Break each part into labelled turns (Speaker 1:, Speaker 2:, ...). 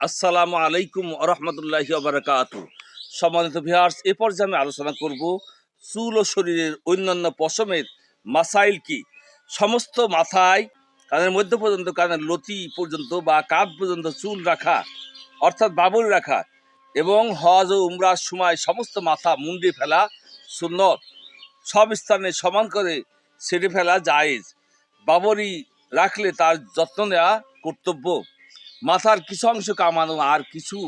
Speaker 1: আসসালামু আলাইকুম রহমতুল্লাহি বারাকাতু। সম্মানিত ভিউয়ার্স, এ পর্যায়ে আমি আলোচনা করব চুল ও শরীরের অন্যান্য পশমের মাসাইল কি। সমস্ত মাথায় কানের মধ্য পর্যন্ত, কানের লতি পর্যন্ত বা কাঁধ পর্যন্ত চুল রাখা অর্থাৎ বাবুল রাখা এবং হজ ও উমরার সময় সমস্ত মাথা মুন্ডে ফেলা সুন্নত। সব স্থানে সমান করে ছেড়ে ফেলা জায়েজ। বাবরি রাখলে তার যত্ন নেওয়া কর্তব্য। মাথার কিছু অংশ কামানো আর কিছু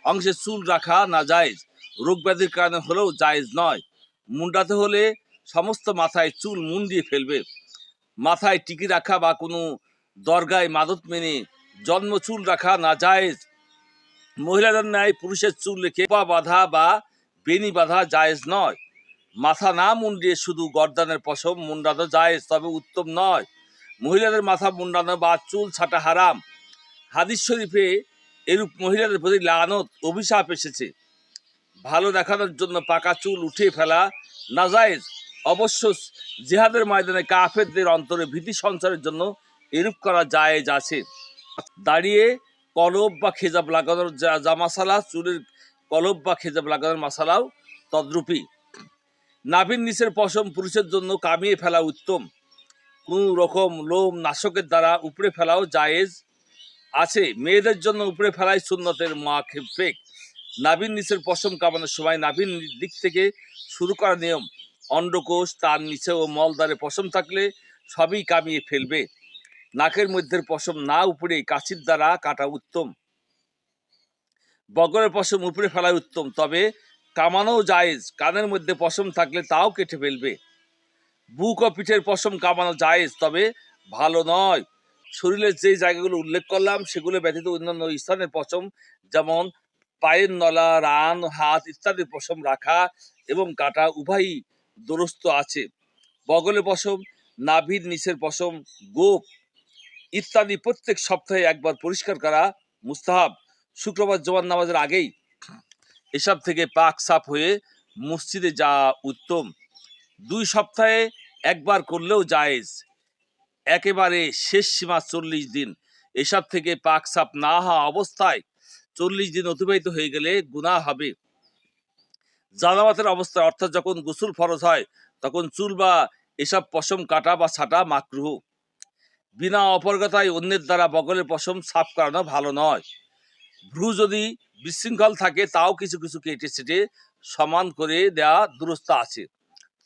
Speaker 1: অংশে চুল রাখা না জায়েজ, রোগ ব্যাধির কারণে হলেও জায়েজ নয়। মুন্ডাতে হলে সমস্ত মাথায় চুল মুন্ডিয়ে ফেলবে। মাথায় টিকি রাখা বা কোনো দরগায় মাদত মেনে জন্ম চুল রাখা না জায়েজ। মহিলাদের ন্যায় পুরুষের চুল রেখে পা বাঁধা বা বেনি বাঁধা জায়েজ নয়। মাথা না মুন্ডিয়ে শুধু গর্দানের পশম মুন্ডানো জায়েজ, তবে উত্তম নয়। মহিলাদের মাথা মুন্ডানো বা চুল ছাঁটা হারাম। হাদিস শরীফে এরূপ মহিলাদের প্রতি লানত অভিশাপ এসেছে। ভালো দেখানোর জন্য পাকা চুল উঠিয়ে ফেলা নাজায়েজ। অবশ্য জিহাদের ময়দানে কাফেরদের অন্তরে ভীতি সঞ্চারের জন্য এরূপ করা জায়েজ আছে। দাঁড়িয়ে কলব বা খেজাব লাগানোর যা মাসালা, চুলের কলব বা খেজাব লাগানোর মাসালাও তদ্রূপী। নাভির নিচের পশম পুরুষের জন্য কামিয়ে ফেলা উত্তম। কোন রকম লোম নাশকের দ্বারা উপড়ে ফেলাও জায়েজ আছে। মেয়েদের জন্য উপরে ফেলাই সুন্নতের মাখফেক। নাভির নিচের পশম কামানোর সময় নাভির দিক থেকে শুরু করা নিয়ম। অন্ডকোষ, তার নিচে ও মলদ্বারে পশম থাকলে সবই কামিয়ে ফেলবে। নাকের মধ্যের পশম না উপরে কাঁচির দ্বারা কাটা উত্তম। বগলের পশম উপরে ফেলাই উত্তম, তবে কামানোও জায়েজ। কানের মধ্যে পশম থাকলে তাও কেটে ফেলবে। বুক ও পিঠের পশম কামানো জায়েজ, তবে ভালো নয়। শরীরের যে জায়গাগুলো উল্লেখ করলাম সেগুলো ব্যতীত অন্যান্য স্থানের পশম, যেমন পায়ের নলা, রান, হাত ইত্যাদির পশম রাখা এবং কাটা উভয়ই দুরস্ত আছে। বগলের পশম, নাভির নিচের পশম, গোপ ইত্যাদি প্রত্যেক সপ্তাহে একবার পরিষ্কার করা মুস্তাহাব। শুক্রবার জুমার নামাজের আগেই এসব থেকে পাক সাফ হয়ে মসজিদে যাওয়া উত্তম। 2 সপ্তাহে একবার করলেও জায়েজ। একেবারে শেষ সীমা 40 দিন। এসব থেকে পাক সাফ না হওয়া অবস্থায় 40 দিন অতিবাহিত হয়ে গেলে গুনাহ হবে। জানামাতের অবস্থায় অর্থাৎ যখন গোসল ফরজ হয় তখন চুল বা এসব পশম কাটা বা ছাঁটা মাকরুহ। বিনা অপরগতায় অন্যের দ্বারা বগলের পশম সাফ করানো ভালো নয়। ভ্রু যদি বিশৃঙ্খল থাকে তাও কিছু কিছু কেটে ছেটে সমান করে দেওয়া দুরস্ত আছে।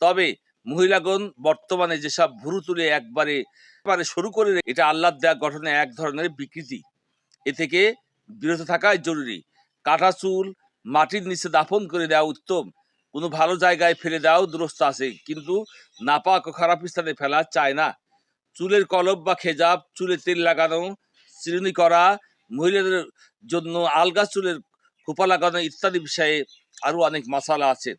Speaker 1: তবে মহিলাগণ বর্তমানে যেসব ভুরু তুলে একবারে শুরু করে এটা আল্লাহর দেয়া গঠনে এক ধরনের বিকৃতি। এ থেকে বিরত থাকাই জরুরি। কাটা চুল মাটির নিচে দাফন করে দেওয়া উত্তম। কোনো ভালো জায়গায় ফেলে দেওয়াও দুরস্ত আছে, কিন্তু নাপাক ও খারাপ স্থানে ফেলা চায় না। চুলের কলব বা খেজাব, চুলে তেল লাগানো, চিরুনি করা, মহিলাদের জন্য আলগা চুলের খোপা লাগানো ইত্যাদি বিষয়ে আরো অনেক মাসালা আছে।